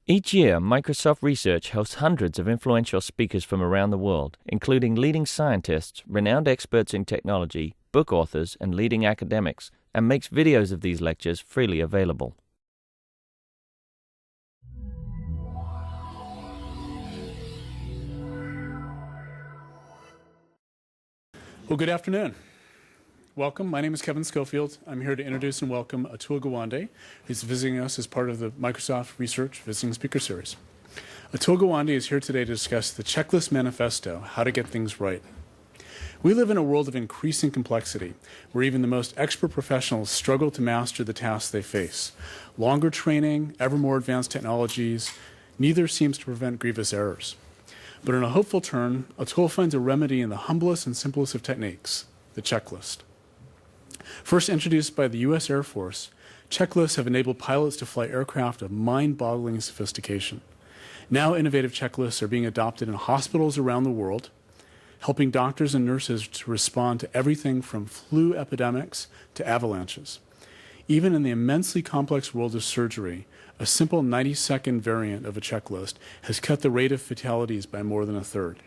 Each year, Microsoft Research hosts hundreds of influential speakers from around the world, including leading scientists, renowned experts in technology, book authors, and leading academics, and makes videos of these lectures freely available. Well, good afternoon. Welcome. My name is Kevin Schofield. I'm here to introduce and welcome Atul Gawande, who's visiting us as part of the Microsoft Research Visiting Speaker Series. Atul Gawande is here today to discuss the Checklist Manifesto, How to Get Things Right. We live in a world of increasing complexity, where even the most expert professionals struggle to master the tasks they face. Longer training, ever more advanced technologies, neither seems to prevent grievous errors. But in a hopeful turn, Atul finds a remedy in the humblest and simplest of techniques, the checklist. First introduced by the U.S. Air Force, checklists have enabled pilots to fly aircraft of mind-boggling sophistication. Now innovative checklists are being adopted in hospitals around the world, helping doctors and nurses to respond to everything from flu epidemics to avalanches. Even in the immensely complex world of surgery, a simple 90-second variant of a checklist has cut the rate of fatalities by more than a third.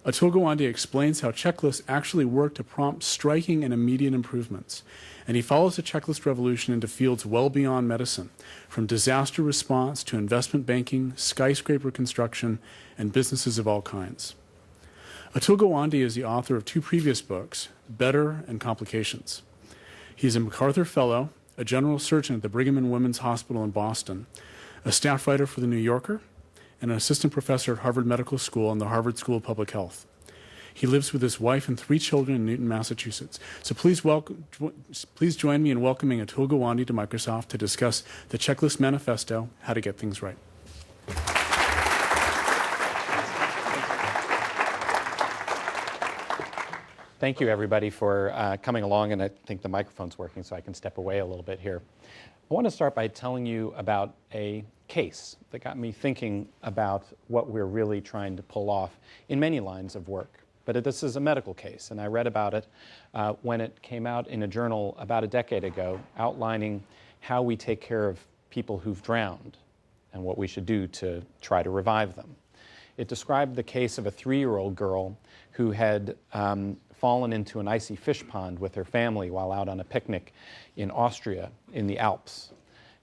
Atul Gawande explains how checklists actually work to prompt striking and immediate improvements, and he follows the checklist revolution into fields well beyond medicine, from disaster response to investment banking, skyscraper construction, and businesses of all kinds. Atul Gawande is the author of two previous books, Better and Complications. He is a MacArthur Fellow, a general surgeon at the Brigham and Women's Hospital in Boston, a staff writer for The New Yorker, and an assistant professor at Harvard Medical School and the Harvard School of Public Health. He lives with his wife and 3 children in Newton, Massachusetts. So please join me in welcoming Atul Gawande to Microsoft to discuss the Checklist Manifesto, How to Get Things Right. Thank you, everybody, for coming along, and I think the microphone's working, so I can step away a little bit here. I want to start by telling you about a case that got me thinking about what we're really trying to pull off in many lines of work. But this is a medical case, and I read about it when it came out in a journal about a decade ago, outlining how we take care of people who've drowned and what we should do to try to revive them. It described the case of a 3-year-old girl who had fallen into an icy fish pond with her family while out on a picnic in Austria in the Alps.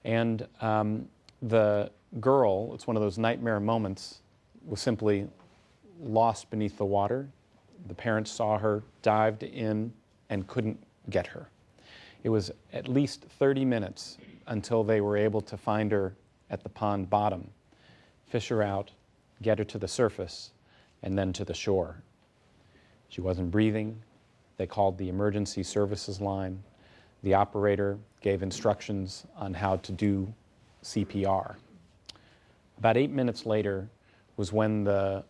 And the girl, it's one of those nightmare moments, was simply lost beneath the water. The parents saw her, dived in, and couldn't get her. It was at least 30 minutes until they were able to find her at the pond bottom, fish her out, get her to the surface, and then to the shore. She wasn't breathing. They called the emergency services line. The operator gave instructions on how to do CPR. About 8 minutes later was when the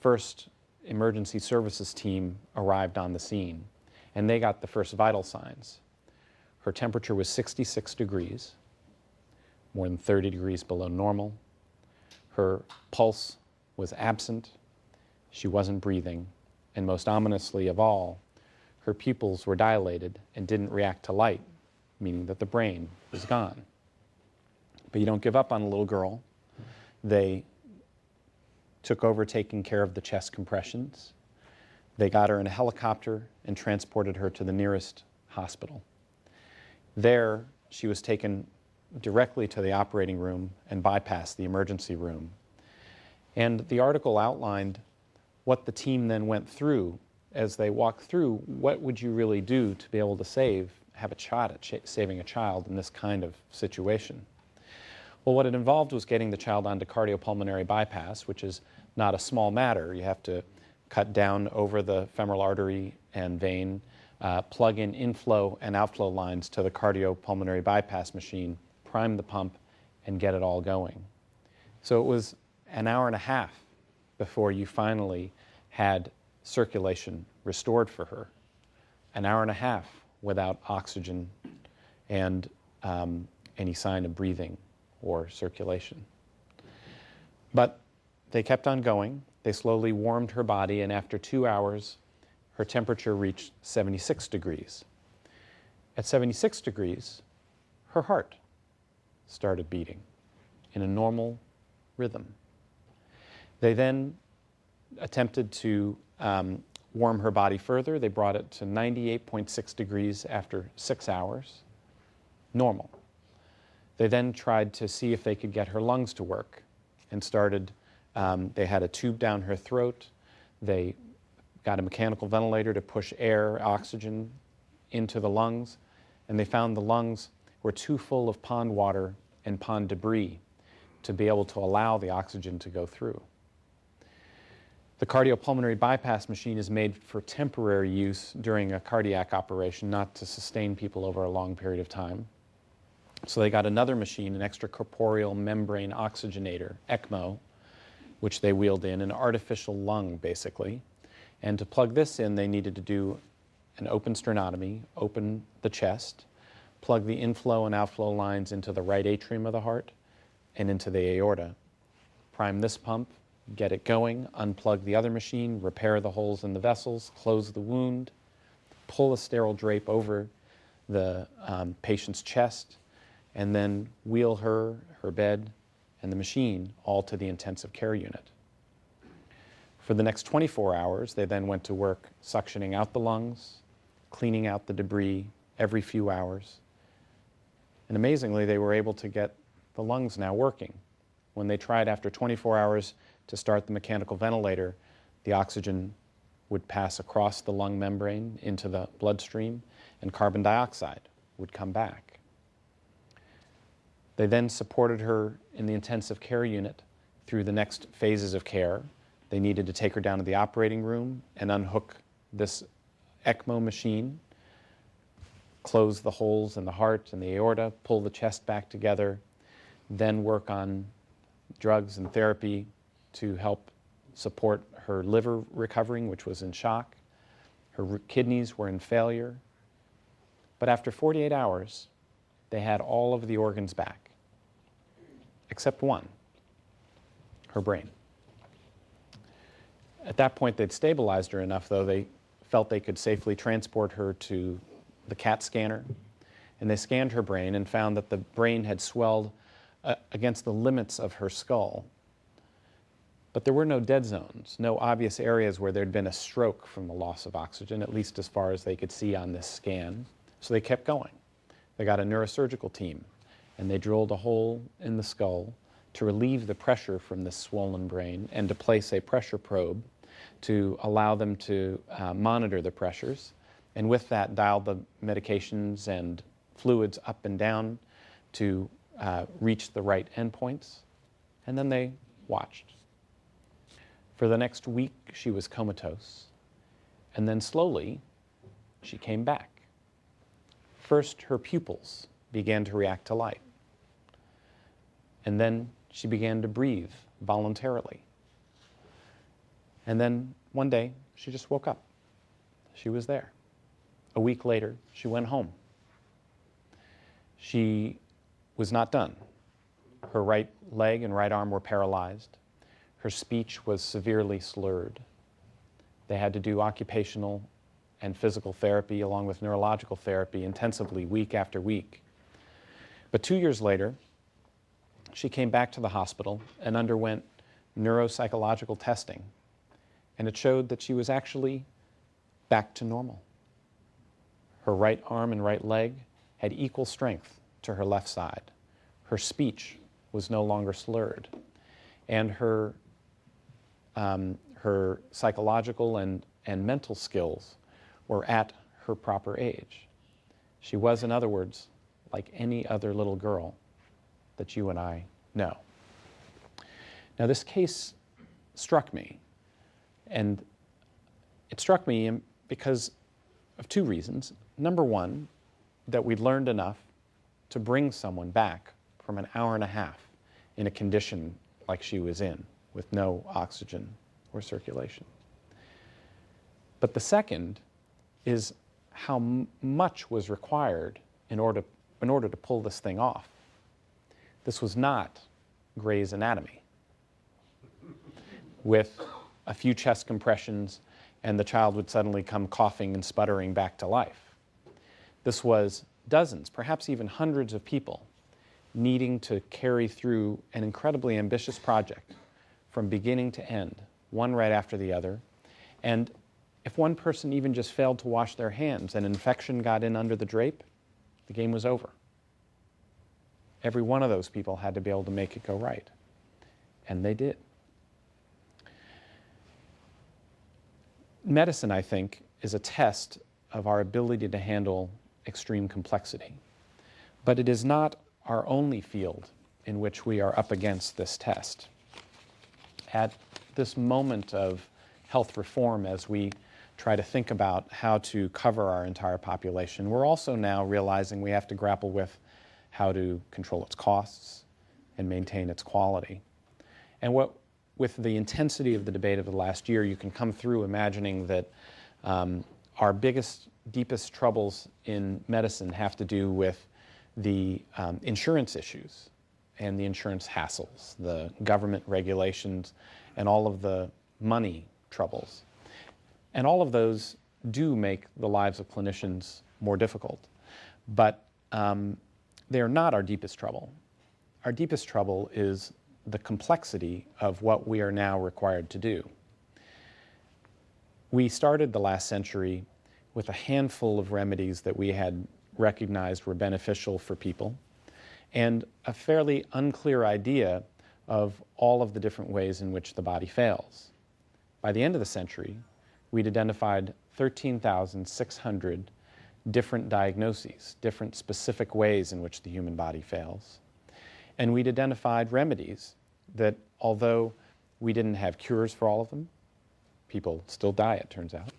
first emergency services team arrived on the scene, and they got the first vital signs. Her temperature was 66 degrees, more than 30 degrees below normal. Her pulse was absent. She wasn't breathing. And most ominously of all, her pupils were dilated and didn't react to light, meaning that the brain was gone. But you don't give up on a little girl. They took over taking care of the chest compressions. They got her in a helicopter and transported her to the nearest hospital. There, she was taken directly to the operating room and bypassed the emergency room. And the article outlined what the team then went through as they walked through what would you really do to be able to have a shot at saving a child in this kind of situation. Well, what it involved was getting the child onto cardiopulmonary bypass, which is not a small matter. You have to cut down over the femoral artery and vein, plug in inflow and outflow lines to the cardiopulmonary bypass machine, prime the pump, and get it all going. So it was an hour and a half before you finally had circulation restored for her. An hour and a half without oxygen and any sign of breathing or circulation. But they kept on going. They slowly warmed her body, and after 2 hours, her temperature reached 76 degrees. At 76 degrees, her heart started beating in a normal, rhythm. They then attempted to warm her body further. They brought it to 98.6 degrees after 6 hours, normal. They then tried to see if they could get her lungs to work and started, they had a tube down her throat. They got a mechanical ventilator to push air, oxygen into the lungs, and they found the lungs were too full of pond water and pond debris to be able to allow the oxygen to go through. The cardiopulmonary bypass machine is made for temporary use during a cardiac operation, not to sustain people over a long period of time. So they got another machine, an extracorporeal membrane oxygenator, ECMO, which they wheeled in, an artificial lung, basically. And to plug this in, they needed to do an open sternotomy, open the chest, plug the inflow and outflow lines into the right atrium of the heart and into the aorta. Prime this pump, get it going, unplug the other machine, repair the holes in the vessels, close the wound, pull a sterile drape over the patient's chest, and then wheel her, her bed, and the machine all to the intensive care unit. For the next 24 hours, they then went to work suctioning out the lungs, cleaning out the debris every few hours. And amazingly, they were able to get the lungs now working. When they tried after 24 hours to start the mechanical ventilator, the oxygen would pass across the lung membrane into the bloodstream, and carbon dioxide would come back. They then supported her in the intensive care unit through the next phases of care. They needed to take her down to the operating room and unhook this ECMO machine, close the holes in the heart and the aorta, pull the chest back together, then work on drugs and therapy to help support her liver recovering, which was in shock. Her kidneys were in failure. But after 48 hours, they had all of the organs back, except one, her brain. At that point, they'd stabilized her enough, though, they felt they could safely transport her to the CAT scanner. And they scanned her brain and found that the brain had swelled against the limits of her skull. But there were no dead zones, no obvious areas where there'd been a stroke from the loss of oxygen, at least as far as they could see on this scan. So they kept going. They got a neurosurgical team, and they drilled a hole in the skull to relieve the pressure from this swollen brain and to place a pressure probe to allow them to monitor the pressures, and with that dial the medications and fluids up and down to reach the right endpoints. And then they watched. For the next week, she was comatose, and then slowly she came back. First, her pupils began to react to light, and then she began to breathe voluntarily. And then one day, she just woke up. She was there. A week later, she went home. She was not done. Her right leg and right arm were paralyzed. Her speech was severely slurred. They had to do occupational and physical therapy along with neurological therapy intensively week after week. But 2 years later, she came back to the hospital and underwent neuropsychological testing, and it showed that she was actually back to normal. Her right arm and right leg had equal strength to her left side. Her speech was no longer slurred, and her psychological and mental skills were at her proper age. She was, in other words, like any other little girl that you and I know. Now, this case struck me, and it struck me because of two reasons. Number one, that we'd learned enough to bring someone back from an hour and a half in a condition like she was in, with no oxygen or circulation. But the second is how much was required in order to pull this thing off. This was not Grey's Anatomy, with a few chest compressions and the child would suddenly come coughing and sputtering back to life. This was dozens, perhaps even hundreds of people needing to carry through an incredibly ambitious project from beginning to end, one right after the other. And if one person even just failed to wash their hands and infection got in under the drape, the game was over. Every one of those people had to be able to make it go right. And they did. Medicine, I think, is a test of our ability to handle extreme complexity. But it is not our only field in which we are up against this test. At this moment of health reform, as we try to think about how to cover our entire population, we're also now realizing we have to grapple with how to control its costs and maintain its quality. And with the intensity of the debate of the last year, you can come through imagining that our biggest, deepest troubles in medicine have to do with the insurance issues and the insurance hassles, the government regulations, and all of the money troubles. And all of those do make the lives of clinicians more difficult. But they are not our deepest trouble. Our deepest trouble is the complexity of what we are now required to do. We started the last century with a handful of remedies that we had recognized were beneficial for people, and a fairly unclear idea of all of the different ways in which the body fails. By the end of the century, we'd identified 13,600 different diagnoses, different specific ways in which the human body fails. And we'd identified remedies that, although we didn't have cures for all of them, people still die, it turns out,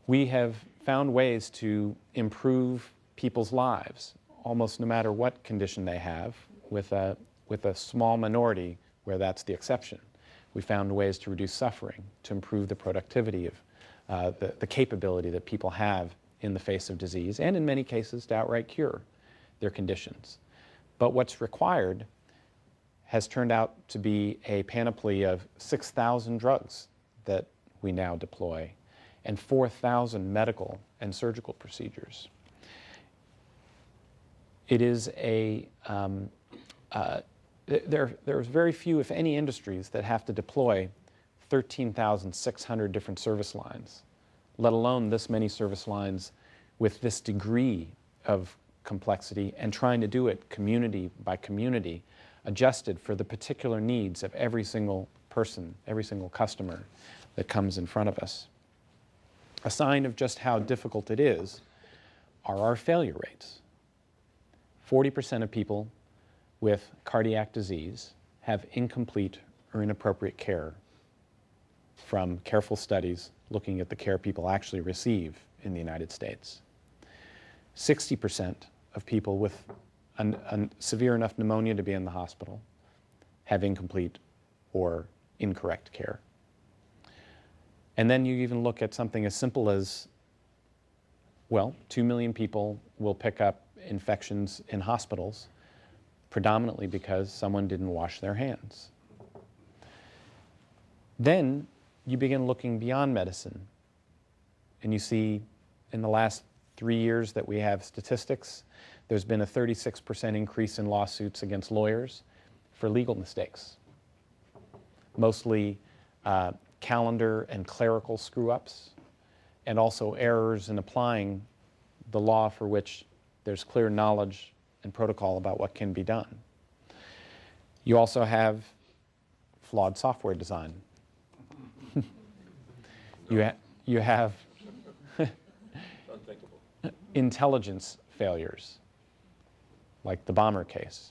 we have found ways to improve people's lives, almost no matter what condition they have, with a small minority where that's the exception. We found ways to reduce suffering, to improve the productivity of the capability that people have in the face of disease, and in many cases to outright cure their conditions. But what's required has turned out to be a panoply of 6,000 drugs that we now deploy, and 4,000 medical and surgical procedures. It is there's very few, if any, industries that have to deploy 13,600 different service lines, let alone this many service lines with this degree of complexity, and trying to do it community by community, adjusted for the particular needs of every single person, every single customer that comes in front of us. A sign of just how difficult it is are our failure rates. 40% of people with cardiac disease have incomplete or inappropriate care from careful studies looking at the care people actually receive in the United States. 60% of people with a severe enough pneumonia to be in the hospital have incomplete or incorrect care. And then you even look at something as simple as, well, 2 million people will pick up infections in hospitals, predominantly because someone didn't wash their hands. Then you begin looking beyond medicine, and you see in the last 3 years that we have statistics, there's been a 36% increase in lawsuits against lawyers for legal mistakes, mostly calendar and clerical screw-ups, and also errors in applying the law for which there's clear knowledge and protocol about what can be done. You also have flawed software design. You have intelligence failures, like the Bomber case.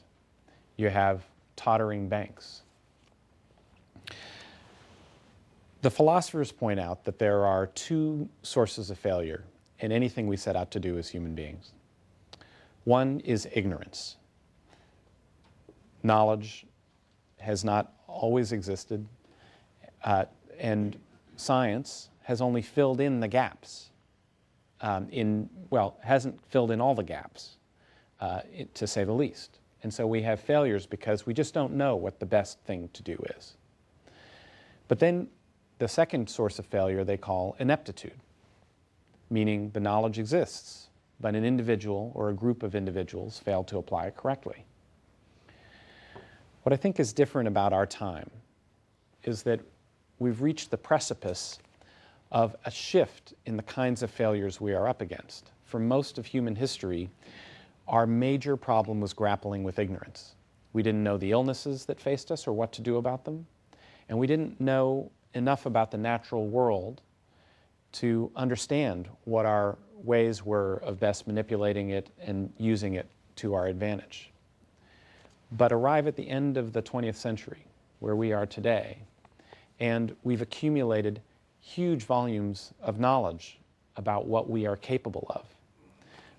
You have tottering banks. The philosophers point out that there are two sources of failure in anything we set out to do as human beings. One is ignorance. Knowledge has not always existed, and science has only filled in the gaps. Hasn't filled in all the gaps, to say the least. And so we have failures because we just don't know what the best thing to do is. But then the second source of failure they call ineptitude, meaning the knowledge exists, but an individual or a group of individuals failed to apply it correctly. What I think is different about our time is that we've reached the precipice of a shift in the kinds of failures we are up against. For most of human history, our major problem was grappling with ignorance. We didn't know the illnesses that faced us or what to do about them, and we didn't know enough about the natural world to understand what our ways were of best manipulating it and using it to our advantage. But arrive at the end of the 20th century, where we are today, and we've accumulated huge volumes of knowledge about what we are capable of.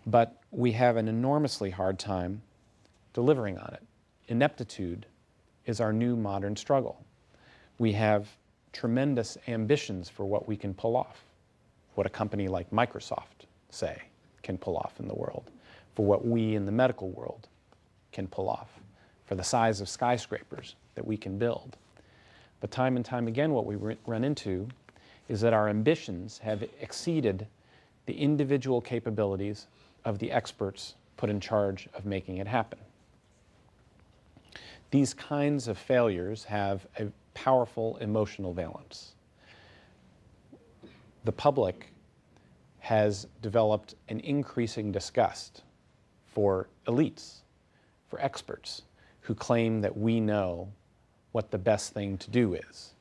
But we have an enormously hard time delivering on it. Ineptitude is our new modern struggle. We have tremendous ambitions for what we can pull off, what a company like Microsoft, say, can pull off in the world, for what we in the medical world can pull off, for the size of skyscrapers that we can build. But time and time again, what we run into is that our ambitions have exceeded the individual capabilities of the experts put in charge of making it happen. These kinds of failures have a powerful emotional valence. The public has developed an increasing disgust for elites, for experts who claim that we know what the best thing to do is.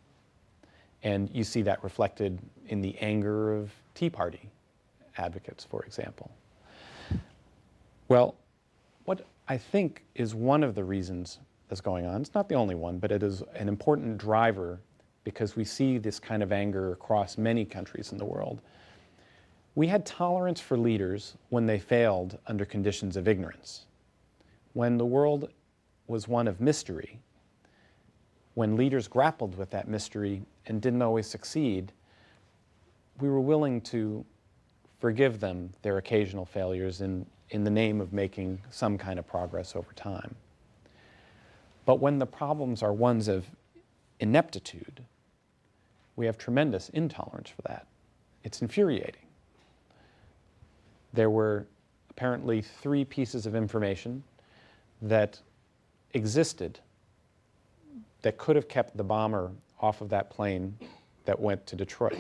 And you see that reflected in the anger of Tea Party advocates, for example. Well, what I think is one of the reasons that's going on, it's not the only one, but it is an important driver because we see this kind of anger across many countries in the world. We had tolerance for leaders when they failed under conditions of ignorance. When the world was one of mystery, when leaders grappled with that mystery and didn't always succeed, we were willing to forgive them their occasional failures in the name of making some kind of progress over time. But when the problems are ones of ineptitude, we have tremendous intolerance for that. It's infuriating. There were apparently 3 pieces of information that existed that could have kept the bomber off of that plane that went to Detroit.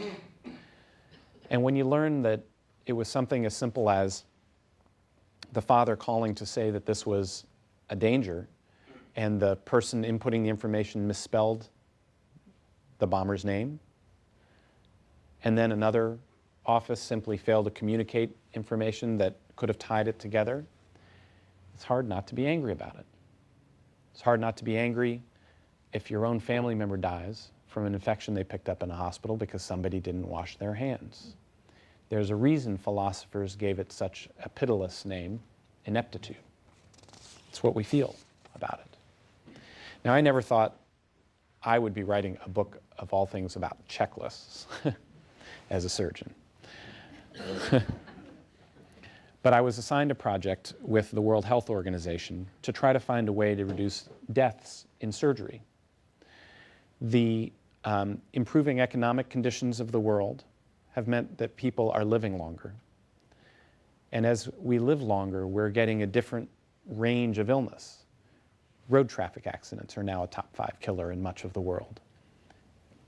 And when you learn that it was something as simple as the father calling to say that this was a danger, and the person inputting the information misspelled the bomber's name, and then another office simply failed to communicate information that could have tied it together, it's hard not to be angry about it. It's hard not to be angry if your own family member dies from an infection they picked up in a hospital because somebody didn't wash their hands. There's a reason philosophers gave it such a pitiless name, ineptitude. It's what we feel about it. Now, I never thought I would be writing a book of all things about checklists as a surgeon. But I was assigned a project with the World Health Organization to try to find a way to reduce deaths in surgery. The improving economic conditions of the world have meant that people are living longer. And as we live longer, we're getting a different range of illness. Road traffic accidents are now a top 5 killer in much of the world.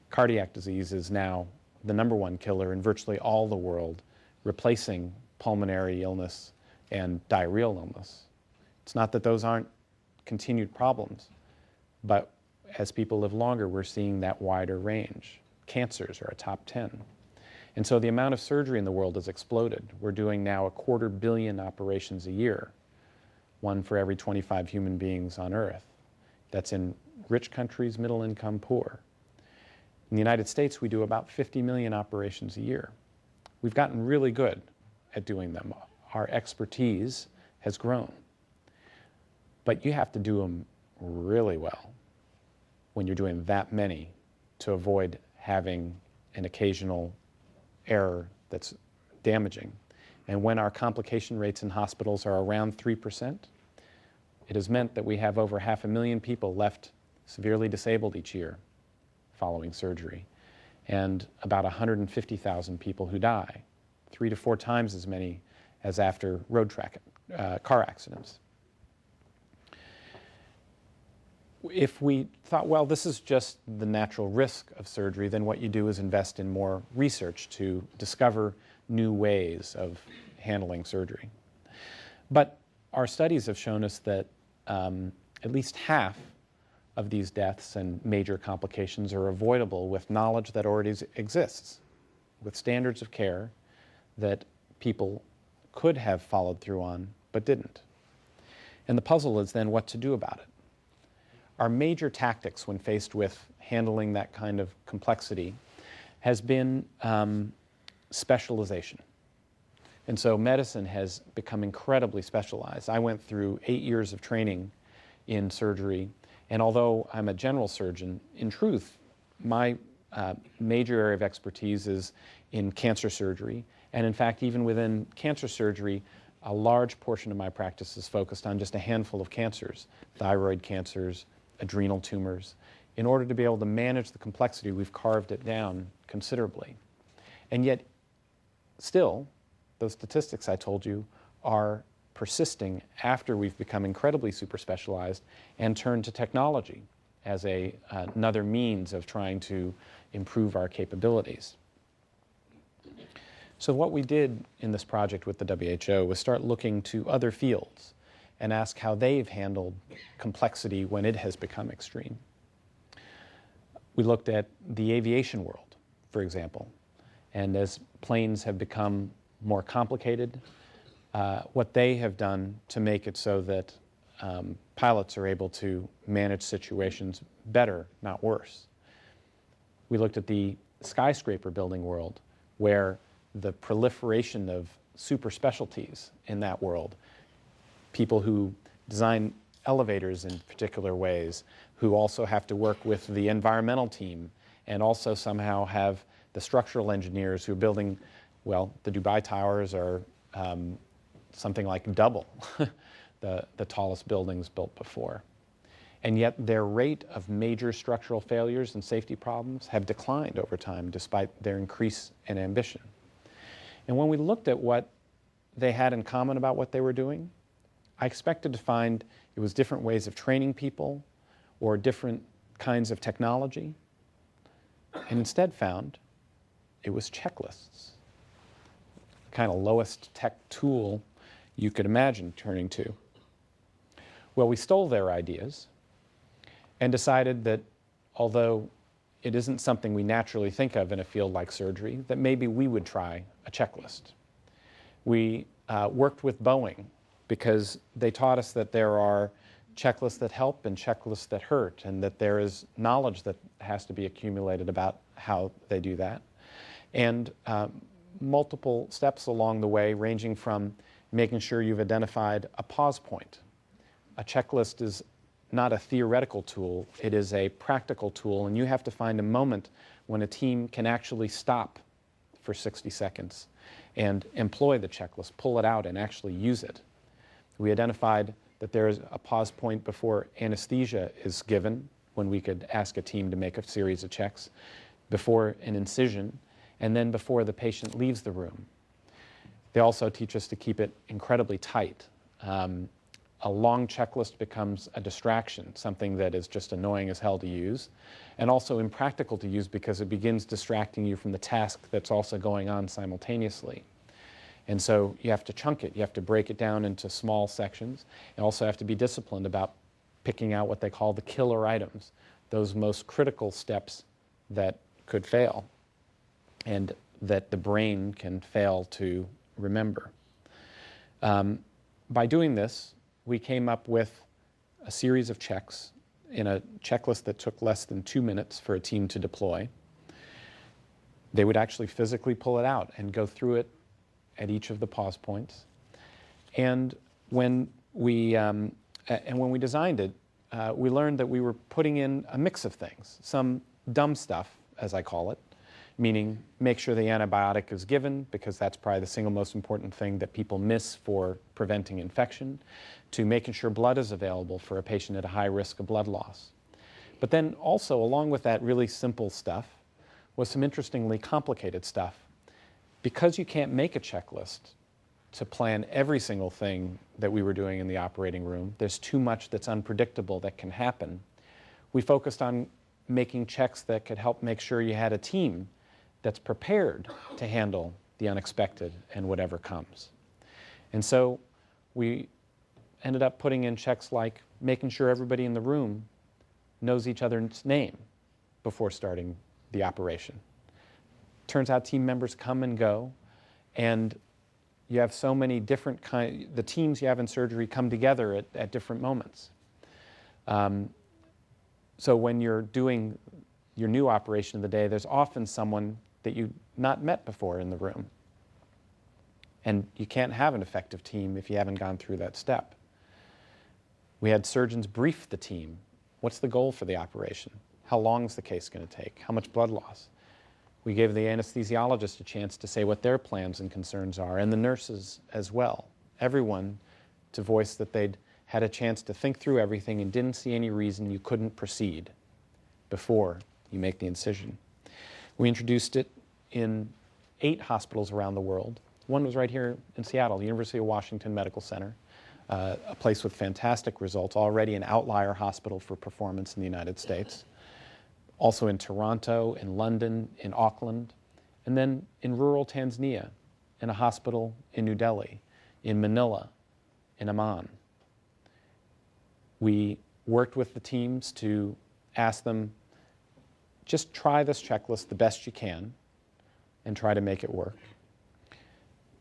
Cardiac disease is now the #1 killer in virtually all the world, replacing pulmonary illness and diarrheal illness. It's not that those aren't continued problems, but as people live longer, we're seeing that wider range. Cancers are a top 10. And so the amount of surgery in the world has exploded. We're doing now 250 million operations a year, 1 for every 25 human beings on Earth. That's in rich countries, middle income, poor. In the United States, we do about 50 million operations a year. We've gotten really good at doing them. Our expertise has grown. But you have to do them really well when you're doing that many to avoid having an occasional error that's damaging. And when our complication rates in hospitals are around 3%, it has meant that we have over 500,000 people left severely disabled each year following surgery, and about 150,000 people who die, 3 to 4 times as many as after car accidents. If we thought, well, this is just the natural risk of surgery, then what you do is invest in more research to discover new ways of handling surgery. But our studies have shown us that at least half of these deaths and major complications are avoidable with knowledge that already exists, with standards of care that people could have followed through on but didn't. And the puzzle is then what to do about it. Our major tactics when faced with handling that kind of complexity has been specialization. And so medicine has become incredibly specialized. I went through 8 years of training in surgery, and although I'm a general surgeon, in truth, my major area of expertise is in cancer surgery. And in fact, even within cancer surgery, a large portion of my practice is focused on just a handful of cancers, thyroid cancers, adrenal tumors. In order to be able to manage the complexity, we've carved it down considerably. And yet, still, those statistics I told you are persisting after we've become incredibly super specialized and turned to technology as another means of trying to improve our capabilities. So what we did in this project with the WHO was start looking to other fields and ask how they've handled complexity when it has become extreme. We looked at the aviation world, for example, and as planes have become more complicated, what they have done to make it so that pilots are able to manage situations better, not worse. We looked at the skyscraper building world, where the proliferation of super specialties in that world, people who design elevators in particular ways, who also have to work with the environmental team, and also somehow have the structural engineers who are building, well, the Dubai Towers are something like double the tallest buildings built before. And yet their rate of major structural failures and safety problems have declined over time despite their increase in ambition. And when we looked at what they had in common about what they were doing, I expected to find it was different ways of training people or different kinds of technology, and instead found it was checklists, the kind of lowest tech tool you could imagine turning to. Well, we stole their ideas and decided that although it isn't something we naturally think of in a field like surgery, that maybe we would try a checklist. We worked with Boeing because they taught us that there are checklists that help and checklists that hurt, and that there is knowledge that has to be accumulated about how they do that. And multiple steps along the way, ranging from making sure you've identified a pause point. A checklist is not a theoretical tool, it is a practical tool, and you have to find a moment when a team can actually stop for 60 seconds and employ the checklist, pull it out and actually use it. We identified that there is a pause point before anesthesia is given, when we could ask a team to make a series of checks, before an incision, and then before the patient leaves the room. They also teach us to keep it incredibly tight. A long checklist becomes a distraction, something that is just annoying as hell to use, and also impractical to use because it begins distracting you from the task that's also going on simultaneously. And so you have to chunk it, you have to break it down into small sections, and also have to be disciplined about picking out what they call the killer items, those most critical steps that could fail and that the brain can fail to remember. By doing this, we came up with a series of checks in a checklist that took less than 2 minutes for a team to deploy. They would actually physically pull it out and go through it at each of the pause points. And when we designed it, we learned that we were putting in a mix of things, some dumb stuff, as I call it, meaning make sure the antibiotic is given, because that's probably the single most important thing that people miss for preventing infection, to making sure blood is available for a patient at a high risk of blood loss. But then also, along with that really simple stuff, was some interestingly complicated stuff. Because you can't make a checklist to plan every single thing that we were doing in the operating room. There's too much that's unpredictable that can happen. We focused on making checks that could help make sure you had a team that's prepared to handle the unexpected and whatever comes. And so we ended up putting in checks like making sure everybody in the room knows each other's name before starting the operation. Turns out team members come and go, and you have so many different the teams you have in surgery come together at different moments. So when you're doing your new operation of the day, there's often someone that you've not met before in the room. And you can't have an effective team if you haven't gone through that step. We had surgeons brief the team. What's the goal for the operation? How long is the case going to take? How much blood loss? We gave the anesthesiologist a chance to say what their plans and concerns are, and the nurses as well. Everyone to voice that they'd had a chance to think through everything and didn't see any reason you couldn't proceed before you make the incision. We introduced it in 8 hospitals around the world. One was right here in Seattle, the University of Washington Medical Center, a place with fantastic results, already an outlier hospital for performance in the United States. Also in Toronto, in London, in Auckland, and then in rural Tanzania, in a hospital in New Delhi, in Manila, in Amman. We worked with the teams to ask them, just try this checklist the best you can and try to make it work.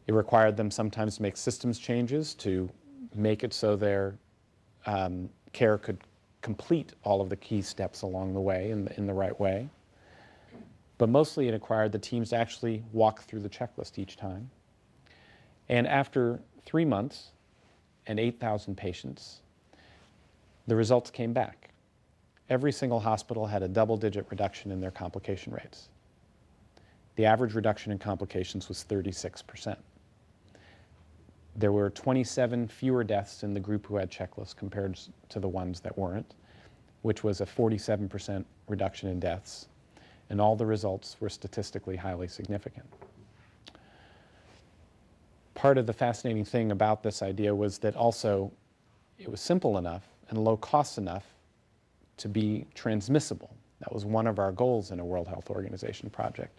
It required them sometimes to make systems changes to make it so their care could complete all of the key steps along the way in the right way. But mostly it required the teams to actually walk through the checklist each time. And after 3 months and 8,000 patients, the results came back. Every single hospital had a double-digit reduction in their complication rates. The average reduction in complications was 36%. There were 27 fewer deaths in the group who had checklists compared to the ones that weren't, which was a 47% reduction in deaths, and all the results were statistically highly significant. Part of the fascinating thing about this idea was that also it was simple enough and low cost enough to be transmissible. That was one of our goals in a World Health Organization project.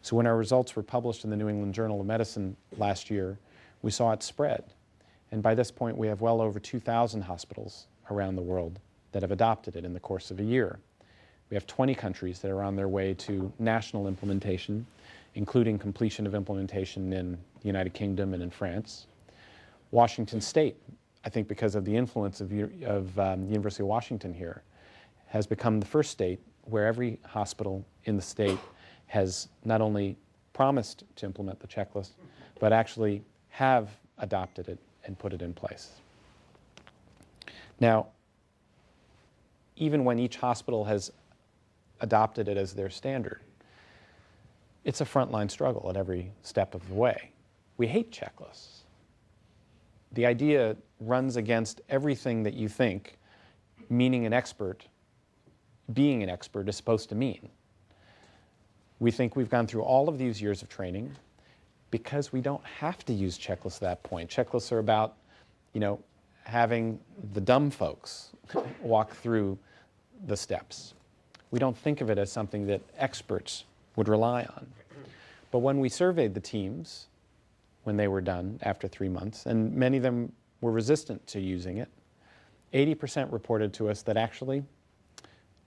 So when our results were published in the New England Journal of Medicine last year, we saw it spread. And by this point, we have well over 2,000 hospitals around the world that have adopted it in the course of a year. We have 20 countries that are on their way to national implementation, including completion of implementation in the United Kingdom and in France. Washington State, I think because of the influence of the University of Washington here, has become the first state where every hospital in the state has not only promised to implement the checklist, but actually have adopted it and put it in place. Now, even when each hospital has adopted it as their standard, it's a frontline struggle at every step of the way. We hate checklists. The idea runs against everything that you think being an expert is supposed to mean. We think we've gone through all of these years of training because we don't have to use checklists at that point. Checklists are about, having the dumb folks walk through the steps. We don't think of it as something that experts would rely on. But when we surveyed the teams, when they were done after 3 months, and many of them were resistant to using it, 80% reported to us that actually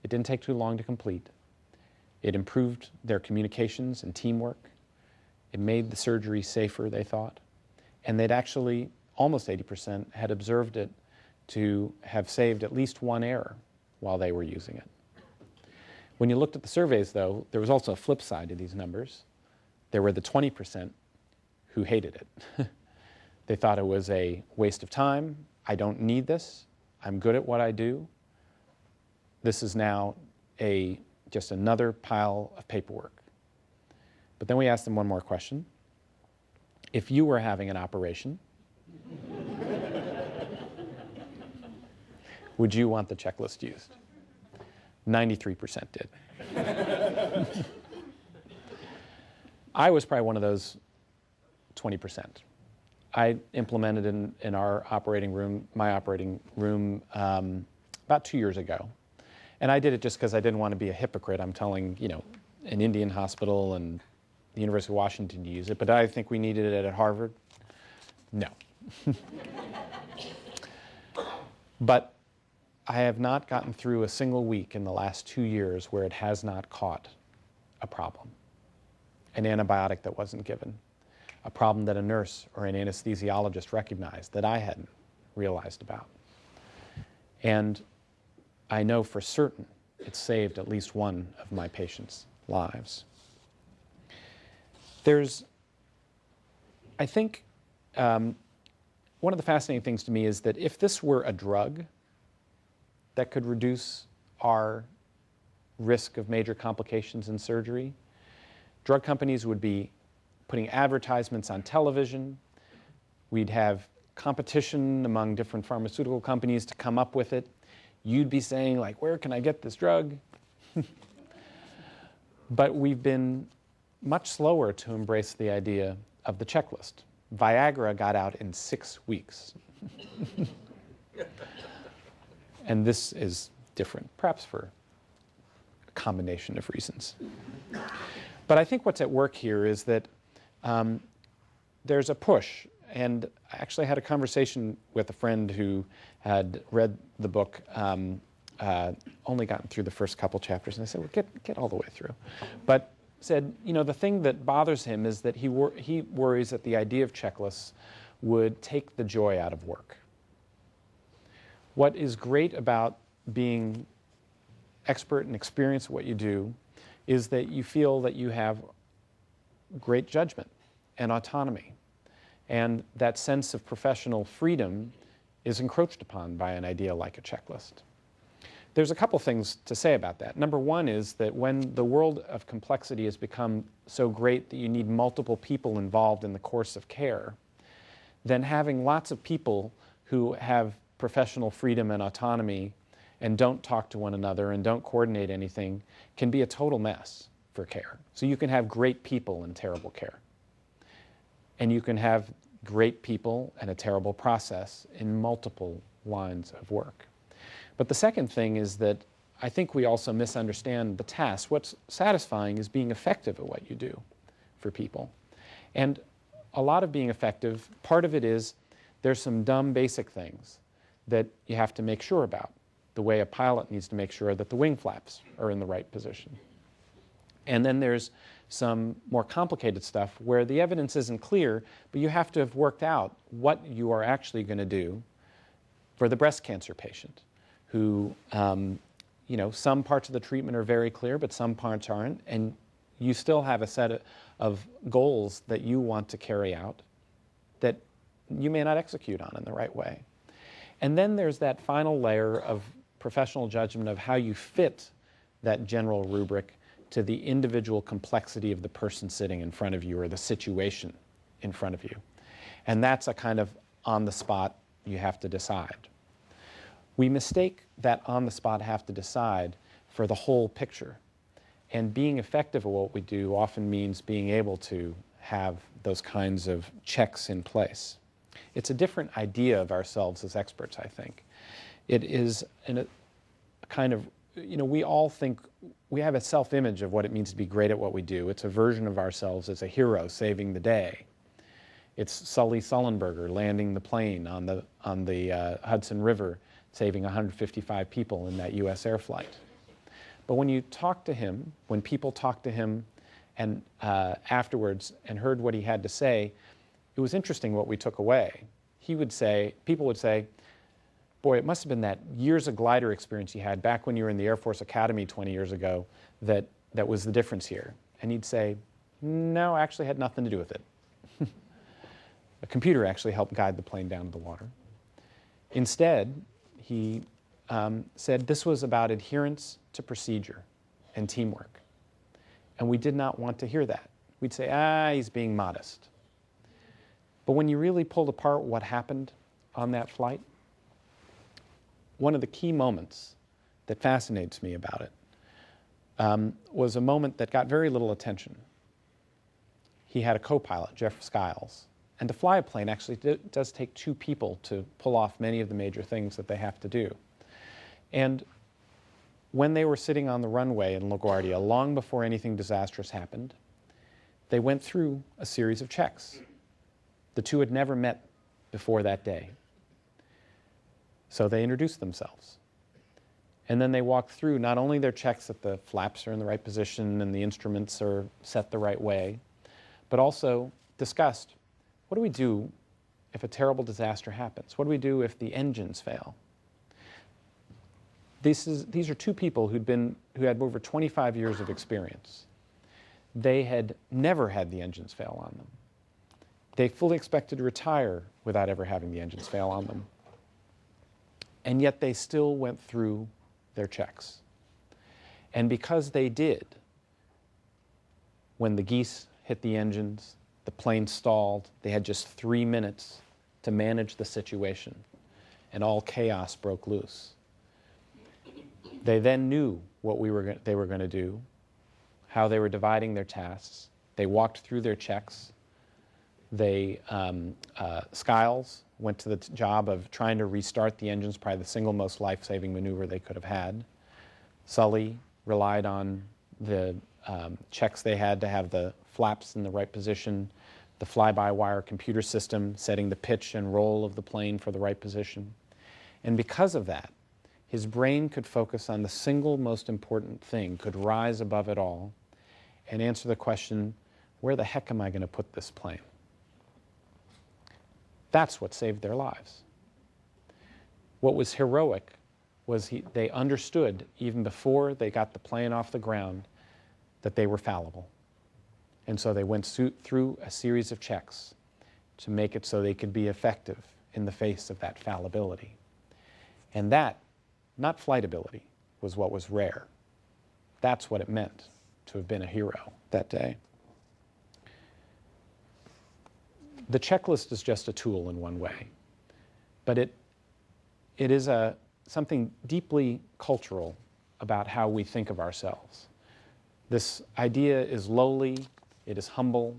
it didn't take too long to complete. It improved their communications and teamwork. It made the surgery safer, they thought. And they'd actually, almost 80%, had observed it to have saved at least one error while they were using it. When you looked at the surveys, though, there was also a flip side to these numbers. There were the 20% who hated it. They thought it was a waste of time. I don't need this. I'm good at what I do. This is now just another pile of paperwork. But then we asked them one more question. If you were having an operation, would you want the checklist used? 93% did. I was probably one of those 20%. I implemented in our operating room, my operating room, about 2 years ago. And I did it just because I didn't want to be a hypocrite. I'm telling, an Indian hospital and the University of Washington to use it, but I think we needed it at Harvard. No. But I have not gotten through a single week in the last 2 years where it has not caught a problem. An antibiotic that wasn't given, a problem that a nurse or an anesthesiologist recognized that I hadn't realized about. And I know for certain it saved at least one of my patients' lives. I think, one of the fascinating things to me is that if this were a drug that could reduce our risk of major complications in surgery, drug companies would be putting advertisements on television. We'd have competition among different pharmaceutical companies to come up with it. You'd be saying, like, where can I get this drug? But we've been much slower to embrace the idea of the checklist. Viagra got out in 6 weeks. And this is different, perhaps for a combination of reasons. But I think what's at work here is that there's a push. And I actually had a conversation with a friend who had read the book, only gotten through the first couple chapters, and I said, well, get all the way through. But said, the thing that bothers him is that he worries that the idea of checklists would take the joy out of work. What is great about being expert and experienced at what you do is that you feel that you have great judgment and autonomy. And that sense of professional freedom is encroached upon by an idea like a checklist. There's a couple things to say about that. Number one is that when the world of complexity has become so great that you need multiple people involved in the course of care, then having lots of people who have professional freedom and autonomy and don't talk to one another and don't coordinate anything can be a total mess for care. So you can have great people in terrible care. And you can have great people and a terrible process in multiple lines of work. But the second thing is that I think we also misunderstand the task. What's satisfying is being effective at what you do for people. And a lot of being effective, part of it is there's some dumb basic things that you have to make sure about. The way a pilot needs to make sure that the wing flaps are in the right position. And then there's some more complicated stuff where the evidence isn't clear, but you have to have worked out what you are actually going to do for the breast cancer patient who, some parts of the treatment are very clear, but some parts aren't, and you still have a set of goals that you want to carry out that you may not execute on in the right way. And then there's that final layer of professional judgment of how you fit that general rubric to the individual complexity of the person sitting in front of you or the situation in front of you. And that's a kind of on the spot you have to decide. We mistake that on the spot have to decide for the whole picture. And being effective at what we do often means being able to have those kinds of checks in place. It's a different idea of ourselves as experts, I think. It is a kind of, we all think, we have a self-image of what it means to be great at what we do. It's a version of ourselves as a hero saving the day. It's Sully Sullenberger landing the plane on the Hudson River, saving 155 people in that US air flight. But when you talk to him, when people talk to him and afterwards and heard what he had to say, it was interesting what we took away. People would say, boy, it must have been that years of glider experience you had back when you were in the Air Force Academy 20 years ago that was the difference here. And he'd say, no, actually had nothing to do with it. A computer actually helped guide the plane down to the water. Instead, he said this was about adherence to procedure and teamwork. And we did not want to hear that. We'd say, he's being modest. But when you really pulled apart what happened on that flight, one of the key moments that fascinates me about it was a moment that got very little attention. He had a co-pilot, Jeff Skiles, And to fly a plane actually does take two people to pull off many of the major things that they have to do. And when they were sitting on the runway in LaGuardia, long before anything disastrous happened, they went through a series of checks. The two had never met before that day. So they introduced themselves. And then they walked through not only their checks that the flaps are in the right position and the instruments are set the right way, but also discussed, what do we do if a terrible disaster happens? What do we do if the engines fail? These are two people who had over 25 years of experience. They had never had the engines fail on them. They fully expected to retire without ever having the engines fail on them. And yet they still went through their checks. And because they did, when the geese hit the engines, the plane stalled, they had just 3 minutes to manage the situation, and all chaos broke loose. They then knew what they were going to do, how they were dividing their tasks. They walked through their checks. Skiles went to the job of trying to restart the engines, probably the single most life-saving maneuver they could have had. Sully relied on the checks they had to have the flaps in the right position, the fly-by-wire computer system setting the pitch and roll of the plane for the right position. And because of that, his brain could focus on the single most important thing, could rise above it all, and answer the question, where the heck am I going to put this plane? That's what saved their lives. What was heroic was they understood, even before they got the plane off the ground, that they were fallible. And so they went through a series of checks to make it so they could be effective in the face of that fallibility. And that, not flight ability, was what was rare. That's what it meant to have been a hero that day. The checklist is just a tool in one way, but it is something deeply cultural about how we think of ourselves. This idea is lowly, it is humble,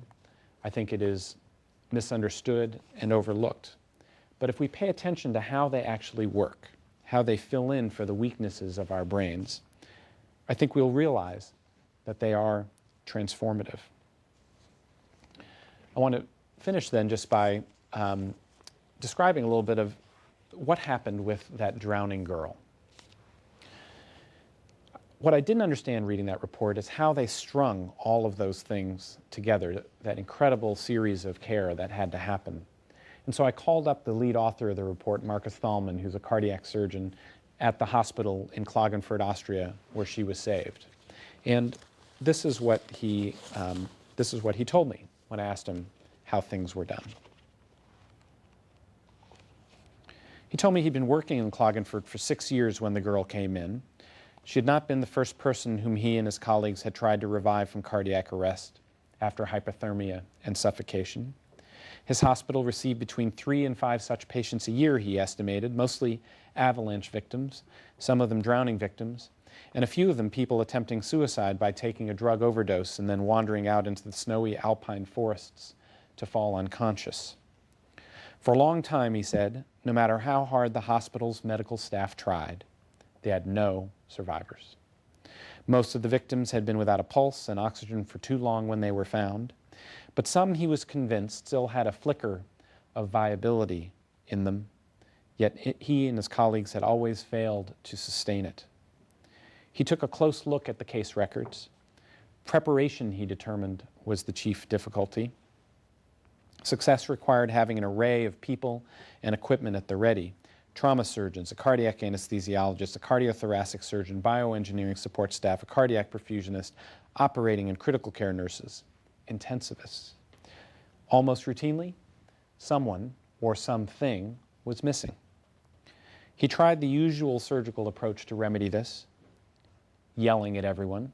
I think it is misunderstood and overlooked. But if we pay attention to how they actually work, how they fill in for the weaknesses of our brains, I think we'll realize that they are transformative. I want to finish then just by describing a little bit of what happened with that drowning girl. What I didn't understand reading that report is how they strung all of those things together, that incredible series of care that had to happen. And so I called up the lead author of the report, Marcus Thalmann, who's a cardiac surgeon at the hospital in Klagenfurt, Austria, where she was saved. And this is what he told me when I asked him how things were done. He told me he'd been working in Klagenfurt for 6 years when the girl came in. She had not been the first person whom he and his colleagues had tried to revive from cardiac arrest after hypothermia and suffocation. His hospital received between 3 and 5 such patients a year, he estimated, mostly avalanche victims, some of them drowning victims, and a few of them people attempting suicide by taking a drug overdose and then wandering out into the snowy alpine forests to fall unconscious. For a long time, he said, no matter how hard the hospital's medical staff tried, they had no survivors. Most of the victims had been without a pulse and oxygen for too long when they were found, but some, he was convinced, still had a flicker of viability in them, yet he and his colleagues had always failed to sustain it. He took a close look at the case records. Preparation, he determined, was the chief difficulty. Success required having an array of people and equipment at the ready: trauma surgeons, a cardiac anesthesiologist, a cardiothoracic surgeon, bioengineering support staff, a cardiac perfusionist, operating and critical care nurses, intensivists. Almost routinely, someone or something was missing. He tried the usual surgical approach to remedy this, yelling at everyone.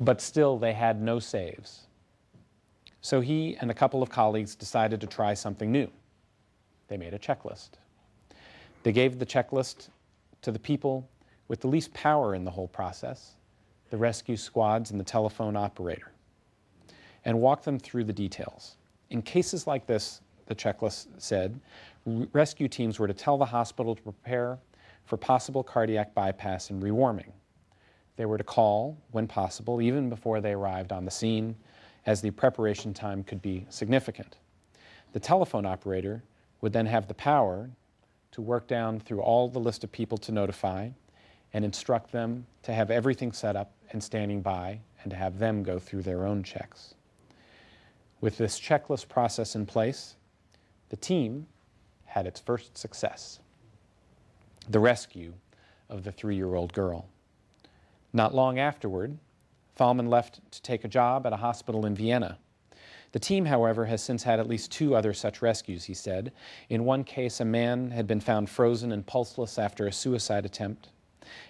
But still, they had no saves. So he and a couple of colleagues decided to try something new. They made a checklist. They gave the checklist to the people with the least power in the whole process, the rescue squads and the telephone operator. and walk them through the details. In cases like this, the checklist said, rescue teams were to tell the hospital to prepare for possible cardiac bypass and rewarming. They were to call, when possible, even before they arrived on the scene, as the preparation time could be significant. The telephone operator would then have the power to work down through all the list of people to notify and instruct them to have everything set up and standing by and to have them go through their own checks. With this checklist process in place, the team had its first success: the rescue of the 3-year-old girl. Not long afterward, Thalman left to take a job at a hospital in Vienna. The team, however, has since had at least 2 other such rescues, he said. In one case, a man had been found frozen and pulseless after a suicide attempt.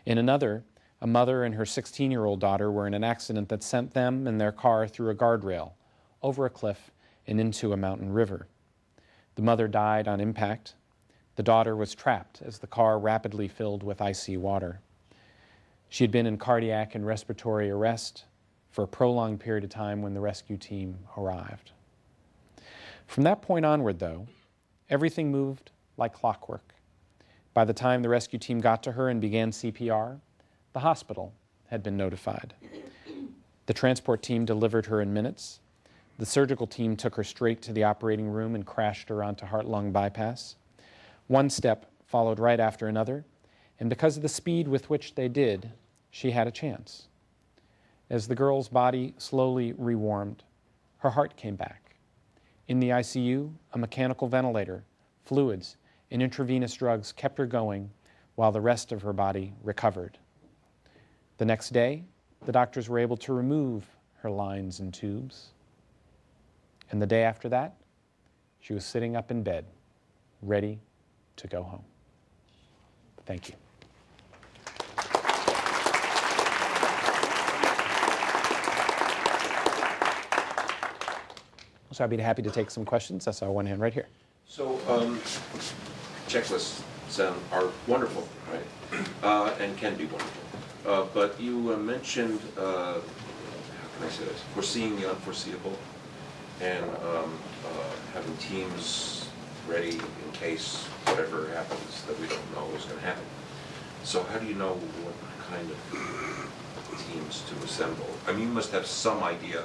In another, a mother and her 16-year-old daughter were in an accident that sent them and their car through a guardrail, over a cliff, and into a mountain river. The mother died on impact. The daughter was trapped as the car rapidly filled with icy water. She had been in cardiac and respiratory arrest for a prolonged period of time when the rescue team arrived. From that point onward, though, everything moved like clockwork. By the time the rescue team got to her and began CPR, the hospital had been notified. The transport team delivered her in minutes. The surgical team took her straight to the operating room and crashed her onto heart-lung bypass. One step followed right after another, and because of the speed with which they did, she had a chance. As the girl's body slowly rewarmed, her heart came back. In the ICU, a mechanical ventilator, fluids, and intravenous drugs kept her going while the rest of her body recovered. The next day, the doctors were able to remove her lines and tubes. And the day after that, she was sitting up in bed, ready to go home. Thank you. So I'd be happy to take some questions. I saw one hand right here. So checklists are wonderful, right? And can be wonderful. But you mentioned, how can I say this, foreseeing the unforeseeable and having teams ready in case whatever happens that we don't know is going to happen. So how do you know what kind of teams to assemble? I mean, you must have some idea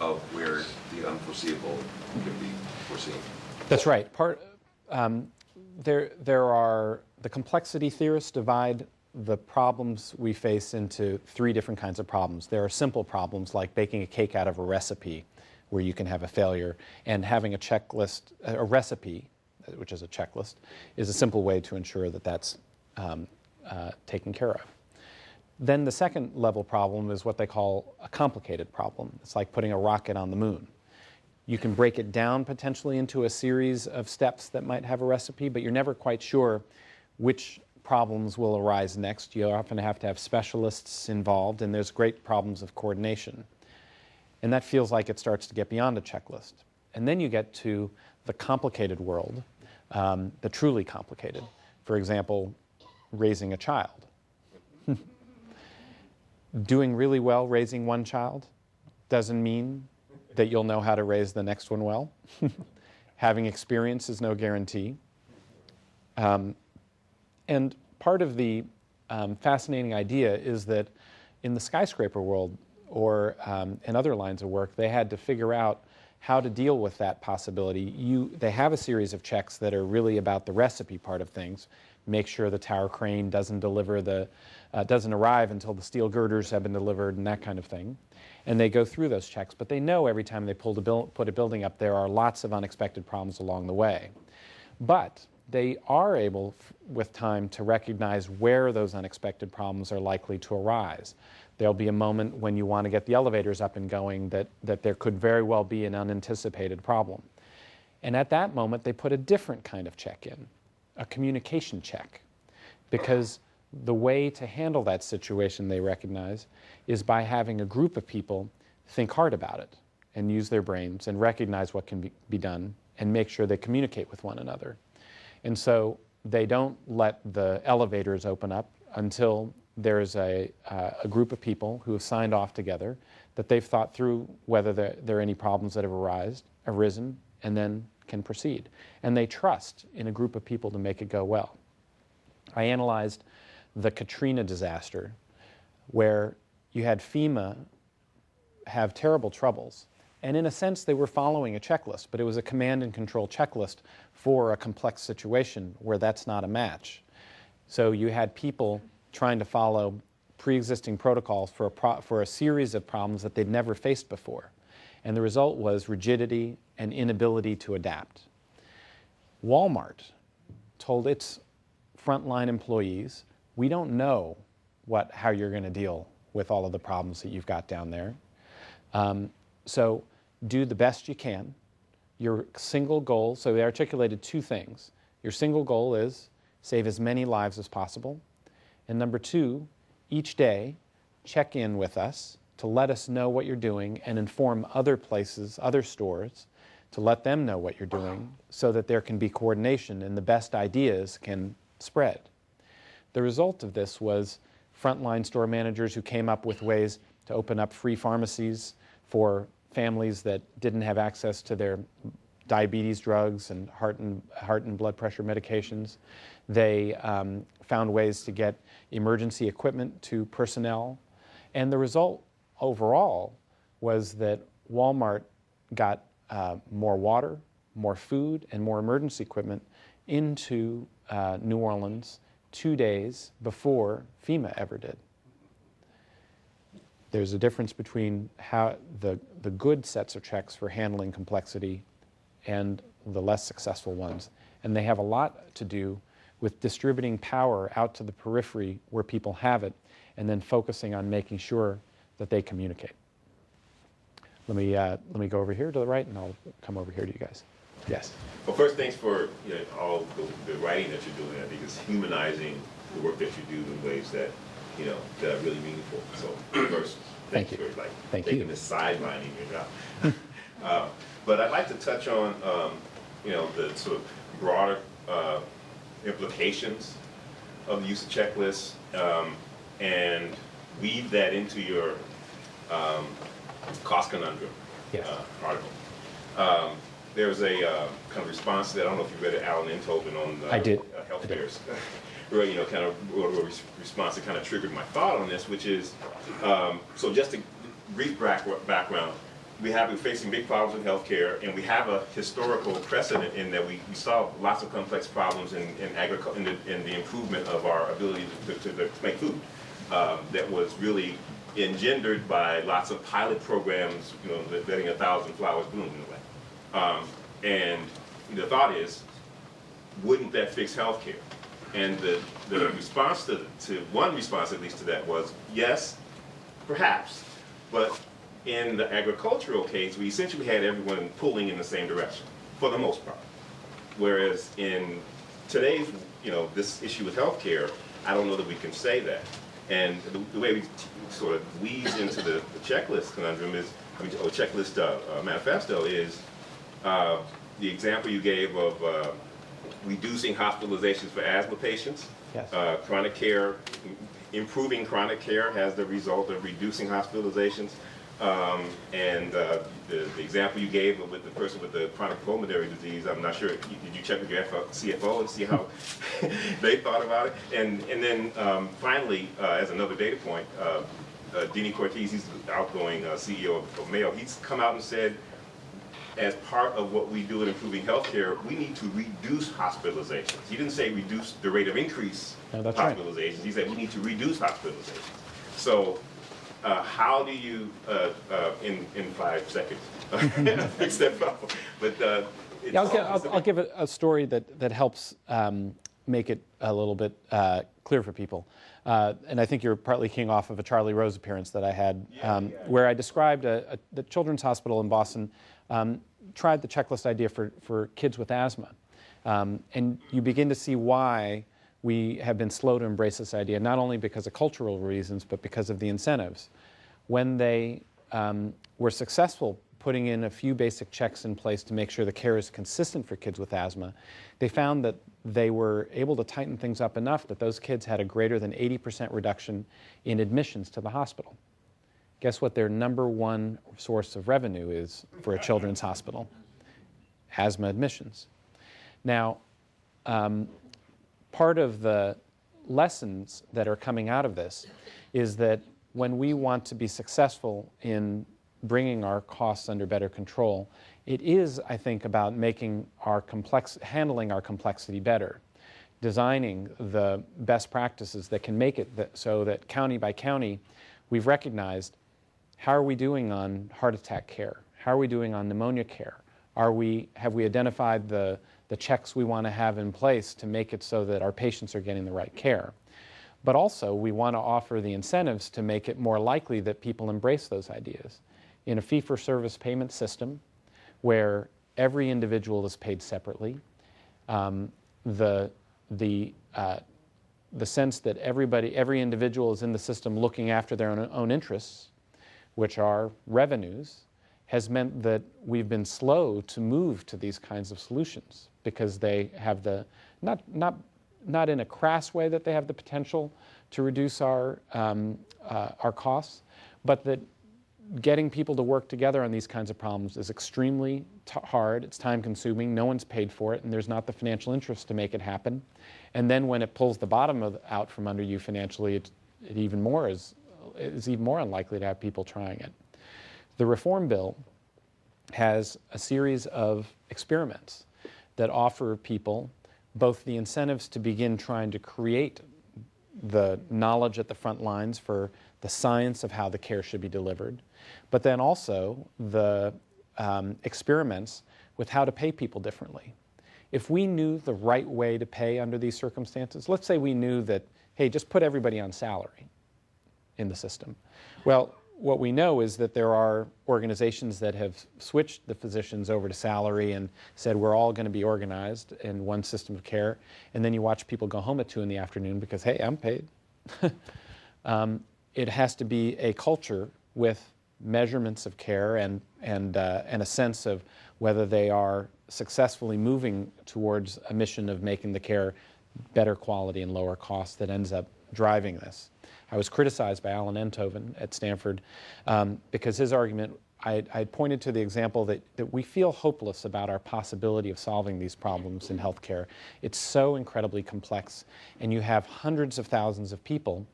of where the unforeseeable can be foreseen. That's right. There are, the complexity theorists divide the problems we face into 3 different kinds of problems. There are simple problems like baking a cake out of a recipe, where you can have a failure, and having a checklist, a recipe, which is a checklist, is a simple way to ensure that that's taken care of. Then the second level problem is what they call a complicated problem. It's like putting a rocket on the moon. You can break it down potentially into a series of steps that might have a recipe, but you're never quite sure which problems will arise next. You often have to have specialists involved, and there's great problems of coordination. And that feels like it starts to get beyond a checklist. And then you get to the complicated world, the truly complicated. For example, raising a child. Doing really well raising one child doesn't mean that you'll know how to raise the next one well. Having experience is no guarantee. And part of the fascinating idea is that in the skyscraper world or in other lines of work, they had to figure out how to deal with that possibility. They have a series of checks that are really about the recipe part of things. Make sure the tower crane doesn't arrive until the steel girders have been delivered and that kind of thing. And they go through those checks, but they know every time they put a building up, there are lots of unexpected problems along the way. But they are able, with time, to recognize where those unexpected problems are likely to arise. There'll be a moment when you want to get the elevators up and going that there could very well be an unanticipated problem. And at that moment, they put a different kind of check in, a communication check, because the way to handle that situation, they recognize, is by having a group of people think hard about it and use their brains and recognize what can be done and make sure they communicate with one another. And so they don't let the elevators open up until there's a group of people who have signed off together that they've thought through whether there are any problems that have arisen, and then can proceed. And they trust in a group of people to make it go well. I analyzed the Katrina disaster, where you had FEMA have terrible troubles. And in a sense, they were following a checklist, but it was a command and control checklist for a complex situation where that's not a match. So you had people trying to follow pre-existing protocols for a series of problems that they'd never faced before. And the result was rigidity and inability to adapt. Walmart told its frontline employees, we don't know how you're going to deal with all of the problems that you've got down there. So do the best you can. Your single goal, so they articulated two things. Your single goal is save as many lives as possible. And number two, each day, check in with us to let us know what you're doing and inform other places, other stores, to let them know what you're doing so that there can be coordination and the best ideas can spread. The result of this was frontline store managers who came up with ways to open up free pharmacies for families that didn't have access to their diabetes drugs and heart and blood pressure medications. They found ways to get emergency equipment to personnel. And the result overall was that Walmart got more water, more food, and more emergency equipment into New Orleans 2 days before FEMA ever did. There's a difference between how the good sets of checks for handling complexity and the less successful ones. And they have a lot to do with distributing power out to the periphery where people have it, and then focusing on making sure that they communicate. Let me go over here to the right, and I'll come over here to you guys. Yes. Well, first, thanks for all the writing that you're doing. I think it's humanizing the work that you do in ways that that are really meaningful. So first, thank you for taking this sidelining your job. But I'd like to touch on the sort of broader implications of the use of checklists and weave that into your cost conundrum article. There was a kind of response to that. I don't know if you read it, Alan Enthoven on healthcare. Kind of wrote a response that kind of triggered my thought on this, which is, so just a brief background. We're facing big problems with healthcare, and we have a historical precedent in that we solve lots of complex problems in agriculture, in the improvement of our ability to make food. That was really engendered by lots of pilot programs, letting 1,000 flowers bloom in a way. And the thought is, wouldn't that fix healthcare? And the response one response at least to that was, yes, perhaps, but in the agricultural case, we essentially had everyone pulling in the same direction, for the most part. Whereas in today's, this issue with healthcare, I don't know that we can say that. And the way we sort of weave into the checklist conundrum is, checklist manifesto is the example you gave of reducing hospitalizations for asthma patients. Yes. Chronic care, improving chronic care has the result of reducing hospitalizations. And the example you gave with the person with the chronic pulmonary disease, I'm not sure, did you check with your CFO and see how they thought about it? And then finally, as another data point, Denis Cortez, he's the outgoing CEO of Mayo, he's come out and said, as part of what we do in improving healthcare, we need to reduce hospitalizations. He didn't say reduce the rate of increase hospitalizations. Right. He said we need to reduce hospitalizations. So how do you, in 5 seconds, fix that problem? But I'll give a story that helps make it a little bit clear for people. And I think you're partly keying off of a Charlie Rose appearance that I had, where I described the Children's Hospital in Boston tried the checklist idea for kids with asthma. And you begin to see why we have been slow to embrace this idea, not only because of cultural reasons, but because of the incentives. When they were successful putting in a few basic checks in place to make sure the care is consistent for kids with asthma, they found that they were able to tighten things up enough that those kids had a greater than 80% reduction in admissions to the hospital. Guess what their #1 source of revenue is for a children's hospital? Asthma admissions. Now, part of the lessons that are coming out of this is that when we want to be successful in bringing our costs under better control, it is, I think, about making handling our complexity better, designing the best practices that can make it so that county by county, we've recognized how are we doing on heart attack care? How are we doing on pneumonia care? Have we identified the checks we want to have in place to make it so that our patients are getting the right care? But also, we want to offer the incentives to make it more likely that people embrace those ideas. In a fee-for-service payment system, where every individual is paid separately, the sense that every individual is in the system looking after their own interests, which are revenues, has meant that we've been slow to move to these kinds of solutions because they have not in a crass way that they have the potential to reduce our costs, but that getting people to work together on these kinds of problems is extremely hard, it's time-consuming, no one's paid for it, and there's not the financial interest to make it happen. And then when it pulls the bottom out from under you financially, it is even more unlikely to have people trying it. The reform bill has a series of experiments that offer people both the incentives to begin trying to create the knowledge at the front lines for the science of how the care should be delivered, but then also the experiments with how to pay people differently. If we knew the right way to pay under these circumstances, let's say we knew that, hey, just put everybody on salary in the system. Well, what we know is that there are organizations that have switched the physicians over to salary and said we're all going to be organized in one system of care, and then you watch people go home at 2 in the afternoon because, hey, I'm paid. It has to be a culture with measurements of care and a sense of whether they are successfully moving towards a mission of making the care better quality and lower cost that ends up driving this. I was criticized by Alan Enthoven at Stanford because his argument, I pointed to the example that we feel hopeless about our possibility of solving these problems in healthcare. It's so incredibly complex, and you have hundreds of thousands of people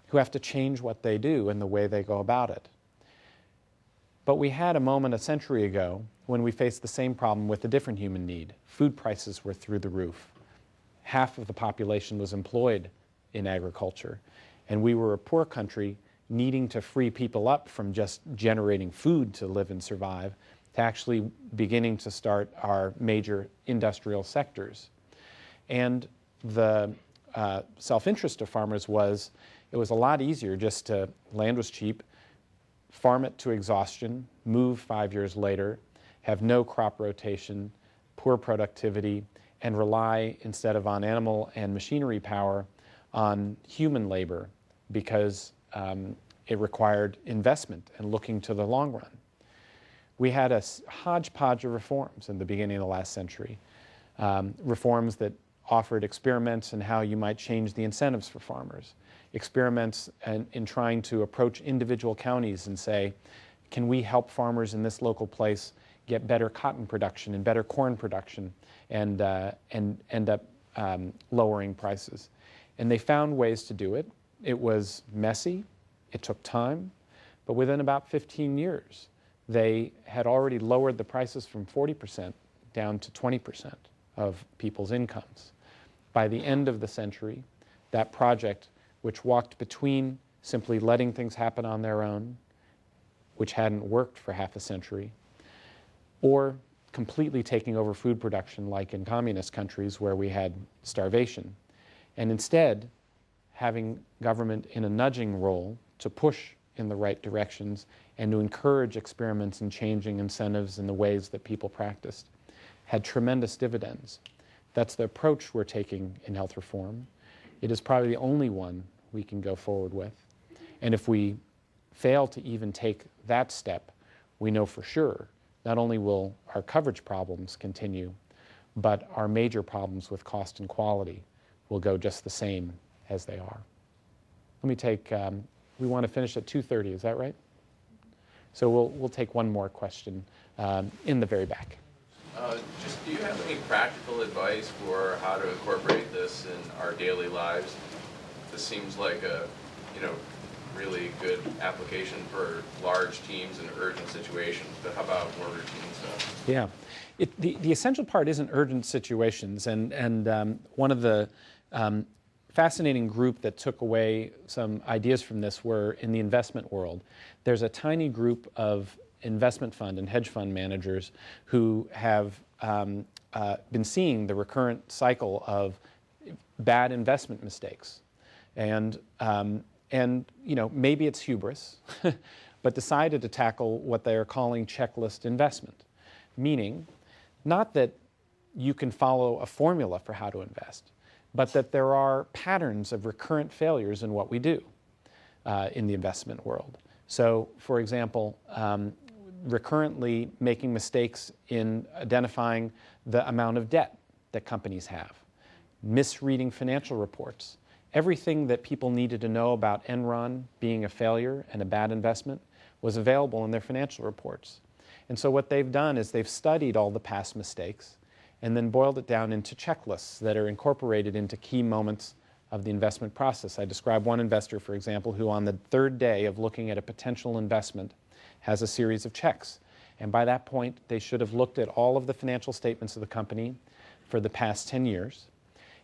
who have to change what they do and the way they go about it. But we had a moment a century ago when we faced the same problem with a different human need. Food prices were through the roof. Half of the population was employed in agriculture. And we were a poor country needing to free people up from just generating food to live and survive to actually beginning to start our major industrial sectors. And the self-interest of farmers was, it was a lot easier just to, land was cheap, farm it to exhaustion, move 5 years later, have no crop rotation, poor productivity, and rely, instead of on animal and machinery power, on human labor, because it required investment and looking to the long run. We had a hodgepodge of reforms in the beginning of the last century. Reforms that offered experiments in how you might change the incentives for farmers. Experiments in trying to approach individual counties and say, can we help farmers in this local place get better cotton production and better corn production and end up lowering prices. And they found ways to do it. It was messy, it took time, but within about 15 years, they had already lowered the prices from 40% down to 20% of people's incomes. By the end of the century, that project, which walked between simply letting things happen on their own, which hadn't worked for half a century, or completely taking over food production like in communist countries where we had starvation, and instead having government in a nudging role to push in the right directions and to encourage experiments in changing incentives in the ways that people practiced, had tremendous dividends. That's the approach we're taking in health reform. It is probably the only one we can go forward with. And if we fail to even take that step, we know for sure not only will our coverage problems continue, but our major problems with cost and quality will go just the same as they are. Let me take, we want to finish at 2:30, is that right? So we'll take one more question in the very back. Just do you have any practical advice for how to incorporate this in our daily lives? This seems like a, really good application for large teams and urgent situations, but how about more routine stuff? Yeah. The essential part isn't urgent situations, and one of the fascinating group that took away some ideas from this were in the investment world. There's a tiny group of investment fund and hedge fund managers who have been seeing the recurrent cycle of bad investment mistakes. And maybe it's hubris, but decided to tackle what they are calling checklist investment, meaning not that you can follow a formula for how to invest, but that there are patterns of recurrent failures in what we do in the investment world. So, for example, recurrently making mistakes in identifying the amount of debt that companies have, misreading financial reports. Everything that people needed to know about Enron being a failure and a bad investment was available in their financial reports. And so what they've done is they've studied all the past mistakes and then boiled it down into checklists that are incorporated into key moments of the investment process. I describe one investor, for example, who on the third day of looking at a potential investment has a series of checks. And by that point, they should have looked at all of the financial statements of the company for the past 10 years.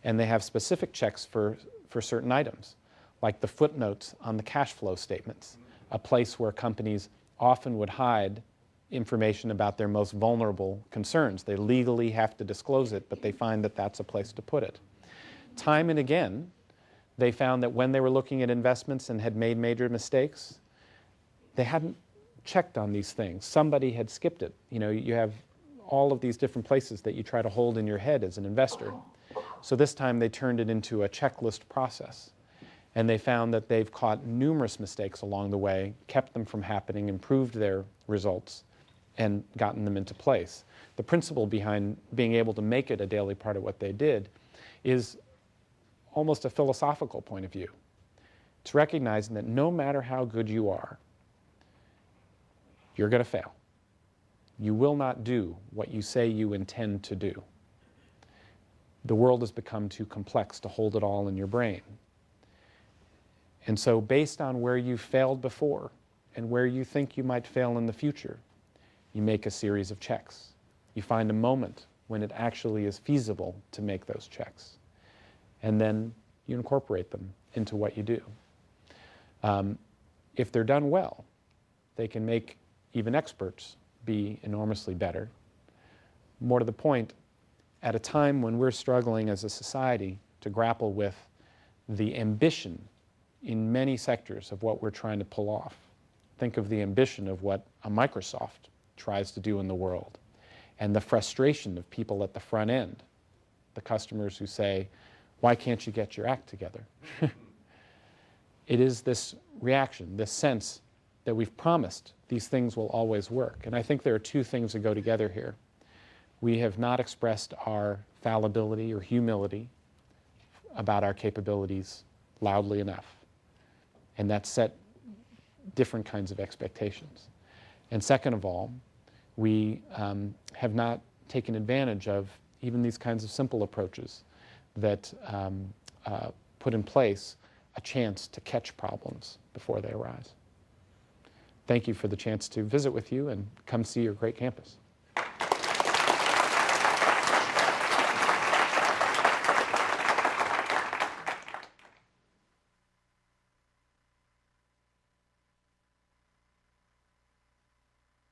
And they have specific checks for certain items, like the footnotes on the cash flow statements, a place where companies often would hide information about their most vulnerable concerns. They legally have to disclose it, but they find that that's a place to put it. Time and again, they found that when they were looking at investments and had made major mistakes, they hadn't checked on these things. Somebody had skipped it. You have all of these different places that you try to hold in your head as an investor. So this time they turned it into a checklist process. And they found that they've caught numerous mistakes along the way, kept them from happening, improved their results, and gotten them into place. The principle behind being able to make it a daily part of what they did is almost a philosophical point of view. It's recognizing that no matter how good you are, you're going to fail. You will not do what you say you intend to do. The world has become too complex to hold it all in your brain. And so based on where you failed before and where you think you might fail in the future, you make a series of checks. You find a moment when it actually is feasible to make those checks. And then you incorporate them into what you do. If they're done well, they can make even experts be enormously better. More to the point, at a time when we're struggling as a society to grapple with the ambition in many sectors of what we're trying to pull off. Think of the ambition of what a Microsoft tries to do in the world, and the frustration of people at the front end, the customers who say, why can't you get your act together? It is this reaction, this sense that we've promised these things will always work. And I think there are two things that go together here. We have not expressed our fallibility or humility about our capabilities loudly enough. And that set different kinds of expectations. And second of all, we have not taken advantage of even these kinds of simple approaches that put in place a chance to catch problems before they arise. Thank you for the chance to visit with you and come see your great campus.